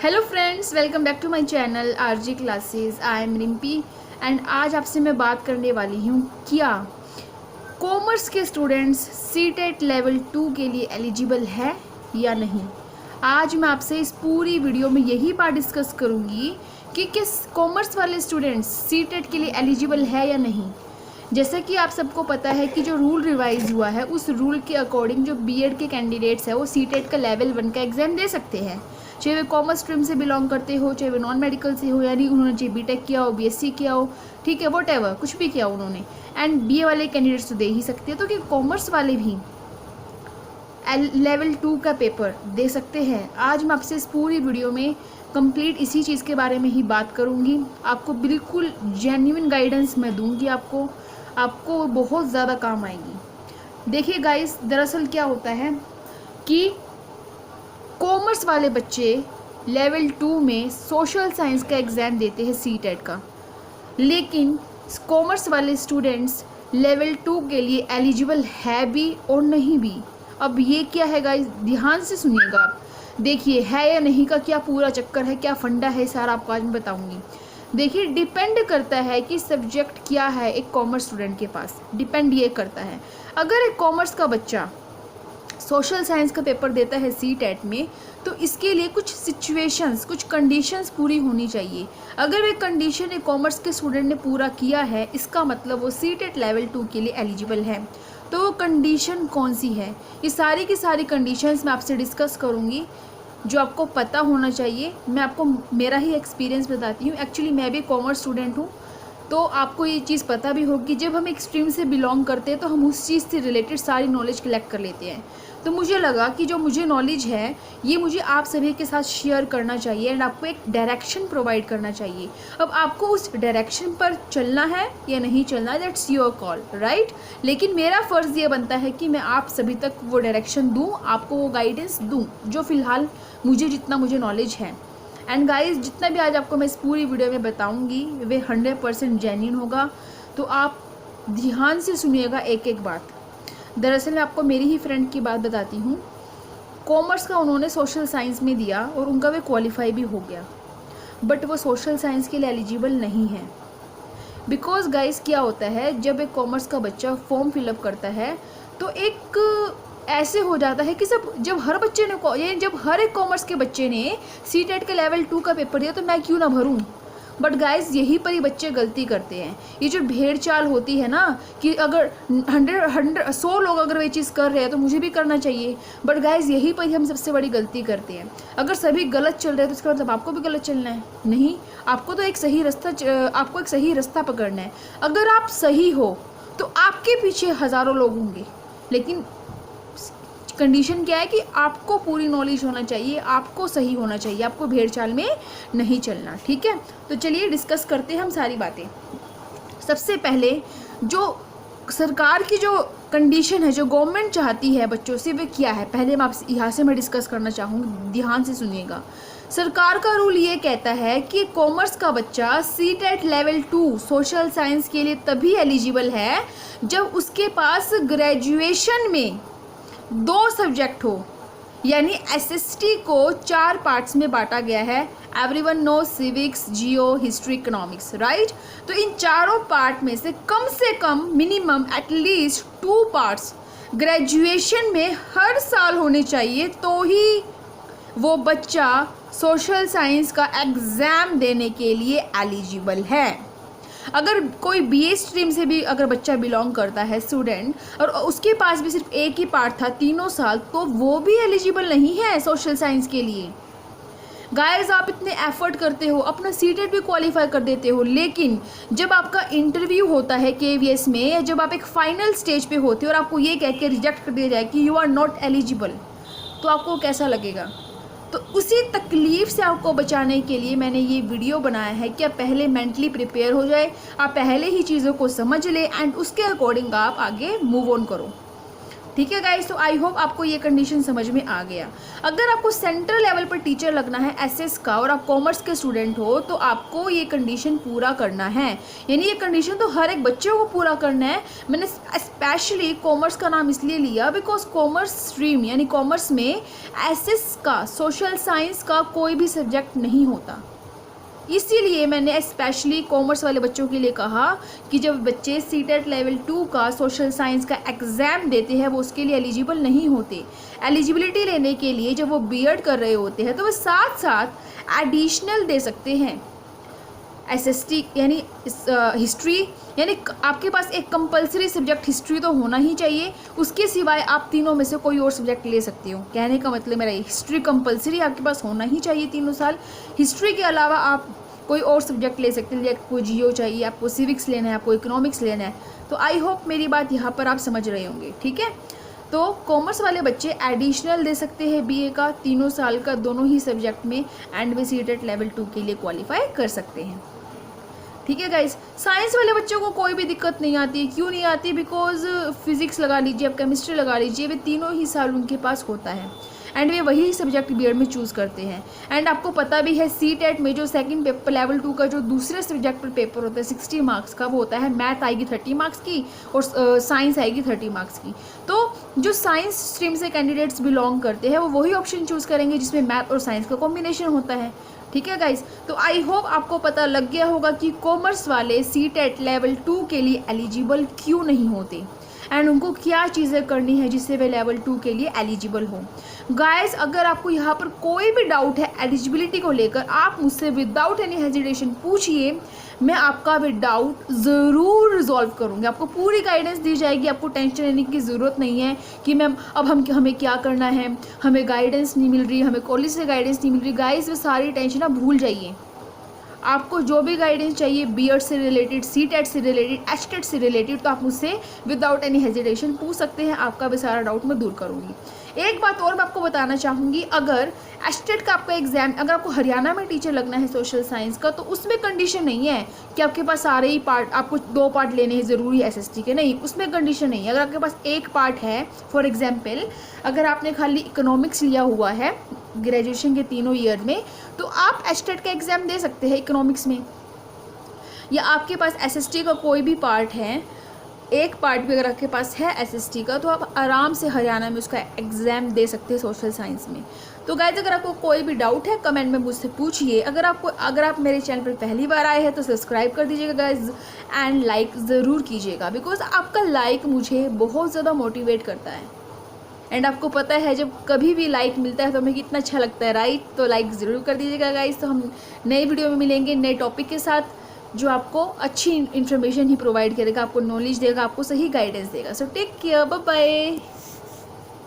Hello friends, welcome back to my channel RG classes. I am Rimpi and आज आपसे मैं बात करने वाली हूँ क्या कॉमर्स के स्टूडेंट्स सीटेट लेवल 2 के लिए एलिजिबल है या नहीं। आज मैं आपसे इस पूरी वीडियो में यही बात डिस्कस करूँगी कि किस कॉमर्स वाले स्टूडेंट्स सीटेट के लिए एलिजिबल है या नहीं। जैसे कि आप सबको पता है कि जो रूल रिवाइज हुआ है उस रूल के अकॉर्डिंग जो बीएड के कैंडिडेट्स हैं वो सीटेट का लेवल 1 का एग्ज़ाम दे सकते हैं, चाहे वे कॉमर्स स्ट्रीम से बिलोंग करते हो, चाहे वे नॉन मेडिकल से हो, यानी उन्होंने चाहे बीटेक किया हो, बीएससी किया हो, ठीक है, वॉट कुछ भी किया उन्होंने, एंड बीए वाले कैंडिडेट्स तो दे ही सकते हैं। तो कि कॉमर्स वाले भी लेवल 2 का पेपर दे सकते हैं। आज मैं आपसे इस पूरी वीडियो में कंप्लीट इसी चीज़ के बारे में ही बात करूँगी। आपको बिल्कुल जेन्युइन गाइडेंस मैं दूँगी, आपको बहुत ज़्यादा काम आएगी। देखिए गाइस, दरअसल क्या होता है कि कॉमर्स वाले बच्चे लेवल 2 में सोशल साइंस का एग्ज़ाम देते हैं सीटेट का, लेकिन कॉमर्स वाले स्टूडेंट्स लेवल 2 के लिए एलिजिबल है भी और नहीं भी। अब ये क्या है गाइस, ध्यान से सुनिएगा आप। देखिए है या नहीं का क्या पूरा चक्कर है, क्या फंडा है, सारा आपको आज मैं बताऊंगी। देखिए डिपेंड करता है कि सब्जेक्ट क्या है एक कॉमर्स स्टूडेंट के पास, डिपेंड ये करता है। अगर एक कॉमर्स का बच्चा सोशल साइंस का पेपर देता है सीटेट में तो इसके लिए कुछ सिचुएशंस, कुछ कंडीशंस पूरी होनी चाहिए। अगर वे कंडीशन एक कॉमर्स के स्टूडेंट ने पूरा किया है, इसका मतलब वो सीटेट लेवल 2 के लिए एलिजिबल है। तो वो कंडीशन कौन सी है, ये सारी की सारी कंडीशंस मैं आपसे डिस्कस करूँगी जो आपको पता होना चाहिए। मैं आपको मेरा ही एक्सपीरियंस बताती हूँ। एक्चुअली मैं भी कॉमर्स स्टूडेंट हूँ, तो आपको ये चीज़ पता भी होगी। जब हम एक स्ट्रीम से बिलोंग करते हैं तो हम उस चीज़ से रिलेटेड सारी नॉलेज कलेक्ट कर लेते हैं। तो मुझे लगा कि जो मुझे नॉलेज है ये मुझे आप सभी के साथ शेयर करना चाहिए एंड आपको एक डायरेक्शन प्रोवाइड करना चाहिए। अब आपको उस डायरेक्शन पर चलना है या नहीं चलना है, दैट्स योर कॉल, राइट। लेकिन मेरा फ़र्ज़ ये बनता है कि मैं आप सभी तक वो डायरेक्शन दूँ, आपको वो गाइडेंस दूँ जो फ़िलहाल जितना मुझे नॉलेज है। एंड गाइस, जितना भी आज आपको मैं इस पूरी वीडियो में बताऊंगी वे 100% जेन्युइन होगा, तो आप ध्यान से सुनिएगा एक एक बात। दरअसल मैं आपको मेरी ही फ्रेंड की बात बताती हूँ। कॉमर्स का उन्होंने सोशल साइंस में दिया और उनका वे क्वालिफाई भी हो गया, बट वो सोशल साइंस के लिए एलिजिबल नहीं है। बिकॉज गाइस क्या होता है, जब एक कॉमर्स का बच्चा फॉर्म फिलअप करता है तो एक ऐसे हो जाता है कि जब हर बच्चे ने जब हर एक कॉमर्स के बच्चे ने सीटेट के लेवल 2 का पेपर दिया तो मैं क्यों ना भरूं। बट गाइस यहीं पर ही बच्चे गलती करते हैं। ये जो भेड़ चाल होती है ना कि अगर 100 लोग अगर ये चीज़ कर रहे हैं तो मुझे भी करना चाहिए, बट गाइस यहीं पर ही हम सबसे बड़ी गलती करते हैं। अगर सभी गलत चल रहे हैं तो इसका मतलब आपको भी गलत चलना है? नहीं, आपको तो एक सही रास्ता पकड़ना है। अगर आप सही हो तो आपके पीछे हज़ारों लोग होंगे, लेकिन कंडीशन क्या है कि आपको पूरी नॉलेज होना चाहिए, आपको सही होना चाहिए, आपको भेड़ चाल में नहीं चलना, ठीक है। तो चलिए डिस्कस करते हैं हम सारी बातें। सबसे पहले जो सरकार की जो कंडीशन है, जो गवर्नमेंट चाहती है बच्चों से, वे क्या है, पहले मैं आपसे यहाँ से मैं डिस्कस करना चाहूँगी, ध्यान से सुनिएगा। सरकार का रूल ये कहता है कि कॉमर्स का बच्चा सीटेट लेवल 2 सोशल साइंस के लिए तभी एलिजिबल है जब उसके पास ग्रेजुएशन में 2 सब्जेक्ट हो, यानी एसएसटी को 4 पार्ट्स में बांटा गया है। एवरीवन नो सिविक्स, जियो, हिस्ट्री, इकोनॉमिक्स, राइट। तो इन चारों पार्ट में से कम मिनिमम एटलीस्ट 2 पार्ट्स ग्रेजुएशन में हर साल होने चाहिए, तो ही वो बच्चा सोशल साइंस का एग्ज़ाम देने के लिए एलिजिबल है। अगर कोई बीए स्ट्रीम से भी अगर बच्चा बिलोंग करता है स्टूडेंट और उसके पास भी सिर्फ एक ही पार्ट था 3 साल, तो वो भी एलिजिबल नहीं है सोशल साइंस के लिए। गाइस, आप इतने एफर्ट करते हो, अपना सीटेट भी क्वालिफाई कर देते हो, लेकिन जब आपका इंटरव्यू होता है केवीएस में, या जब आप एक फाइनल स्टेज पे होते हो और आपको ये कह के रिजेक्ट कर दिया जाए कि यू आर नॉट एलिजिबल, तो आपको कैसा लगेगा। तो उसी तकलीफ़ से आपको बचाने के लिए मैंने ये वीडियो बनाया है कि आप पहले मेंटली प्रिपेयर हो जाए, आप पहले ही चीज़ों को समझ ले एंड उसके अकॉर्डिंग आप आगे मूव ऑन करो। ठीक है गाइस, तो आई होप आपको ये कंडीशन समझ में आ गया। अगर आपको सेंट्रल लेवल पर टीचर लगना है एसएस का और आप कॉमर्स के स्टूडेंट हो तो आपको ये कंडीशन पूरा करना है, यानी ये कंडीशन तो हर एक बच्चे को पूरा करना है। मैंने स्पेशली कॉमर्स का नाम इसलिए लिया बिकॉज कॉमर्स स्ट्रीम यानी कॉमर्स में एसएस का, सोशल साइंस का कोई भी सब्जेक्ट नहीं होता। इसीलिए मैंने स्पेशली कॉमर्स वाले बच्चों के लिए कहा कि जब बच्चे सीटेट लेवल 2 का सोशल साइंस का एग्ज़ाम देते हैं वो उसके लिए एलिजिबल नहीं होते। एलिजिबिलिटी लेने के लिए जब वो बीएड कर रहे होते हैं तो वो साथ साथ एडिशनल दे सकते हैं एसएसटी यानी हिस्ट्री, यानी आपके पास एक कंपलसरी सब्जेक्ट हिस्ट्री तो होना ही चाहिए, उसके सिवाय आप तीनों में से कोई और सब्जेक्ट ले सकते हो। कहने का मतलब मेरा हिस्ट्री कंपलसरी आपके पास होना ही चाहिए तीनों साल। हिस्ट्री के अलावा आप कोई और सब्जेक्ट ले सकते हैं, जैसे आपको जियो चाहिए, आपको सिविक्स लेना है, आपको इकोनॉमिक्स लेना है। तो आई होप मेरी बात यहाँ पर आप समझ रहे होंगे, ठीक है। तो कॉमर्स वाले बच्चे एडिशनल दे सकते हैं बीए का 3 साल का दोनों ही सब्जेक्ट में एंड वे सीटेट लेवल 2 के लिए क्वालिफाई कर सकते हैं, ठीक है गाइस। साइंस वाले बच्चों को कोई भी दिक्कत नहीं आती। क्यों नहीं आती? बिकॉज फिजिक्स लगा लीजिए, आप केमिस्ट्री लगा लीजिए, वे तीनों ही साल उनके पास होता है एंड वे वही सब्जेक्ट बीएड में चूज़ करते हैं। एंड आपको पता भी है सीटेट में जो सेकंड पेपर लेवल 2 का जो दूसरे सब्जेक्ट पर पेपर होता है 60 मार्क्स का, वो होता है मैथ आएगी 30 मार्क्स की और साइंस आएगी 30 मार्क्स की। तो जो साइंस स्ट्रीम से कैंडिडेट्स बिलोंग करते हैं वो वही ऑप्शन चूज़ करेंगे जिसमें मैथ और साइंस का कॉम्बिनेशन होता है, ठीक है गाइस। तो आई होप आपको पता लग गया होगा कि कॉमर्स वाले सीटेट लेवल 2 के लिए एलिजिबल क्यों नहीं होते एंड उनको क्या चीज़ें करनी है जिससे वे लेवल 2 के लिए एलिजिबल हो। गाइस, अगर आपको यहाँ पर कोई भी डाउट है एलिजिबिलिटी को लेकर, आप मुझसे विदाउट एनी हेजिटेशन पूछिए, मैं आपका भी डाउट ज़रूर रिजॉल्व करूँगी। आपको पूरी गाइडेंस दी जाएगी, आपको टेंशन लेने की ज़रूरत नहीं है कि मैम अब हमें क्या करना है, हमें गाइडेंस नहीं मिल रही, हमें कॉलेज से गाइडेंस नहीं मिल रही। गाइस, वे सारी टेंशन आप भूल जाइए। आपको जो भी गाइडेंस चाहिए बीएड से रिलेटेड, सीटेट से रिलेटेड, एचटेट से रिलेटेड, तो आप मुझसे विदाउट एनी हेजिटेशन पूछ सकते हैं। आपका भी सारा डाउट मैं दूर करूँगी। एक बात और मैं आपको बताना चाहूँगी, अगर एचटेट का आपका एग्जाम, अगर आपको हरियाणा में टीचर लगना है सोशल साइंस का, तो उसमें कंडीशन नहीं है कि आपके पास सारे ही पार्ट, आपको 2 पार्ट लेने हैं ज़रूरी एसएसटी के, नहीं, उसमें कंडीशन नहीं है। अगर आपके पास एक पार्ट है, फॉर एग्जाम्पल अगर आपने खाली इकोनॉमिक्स लिया हुआ है ग्रेजुएशन के 3 ईयर में, तो आप एचटेट का एग्ज़ाम दे सकते हैं इकोनॉमिक्स में। या आपके पास एसएसटी का कोई भी पार्ट है, एक पार्ट भी अगर आपके पास है एसएसटी का, तो आप आराम से हरियाणा में उसका एग्ज़ाम दे सकते हैं सोशल साइंस में। तो गाइस, अगर आपको कोई भी डाउट है कमेंट में मुझसे पूछिए। अगर आप मेरे चैनल पर पहली बार आए हैं तो सब्सक्राइब कर दीजिएगा गाइस एंड लाइक ज़रूर कीजिएगा, बिकॉज आपका लाइक मुझे बहुत ज़्यादा मोटिवेट करता है। एंड आपको पता है जब कभी भी लाइक मिलता है तो हमें कितना अच्छा लगता है, राइट? तो लाइक ज़रूर कर दीजिएगा गाइस। तो हम नए वीडियो में मिलेंगे नए टॉपिक के साथ जो आपको अच्छी इन्फॉर्मेशन ही प्रोवाइड करेगा, आपको नॉलेज देगा, आपको सही गाइडेंस देगा। So take care, bye bye.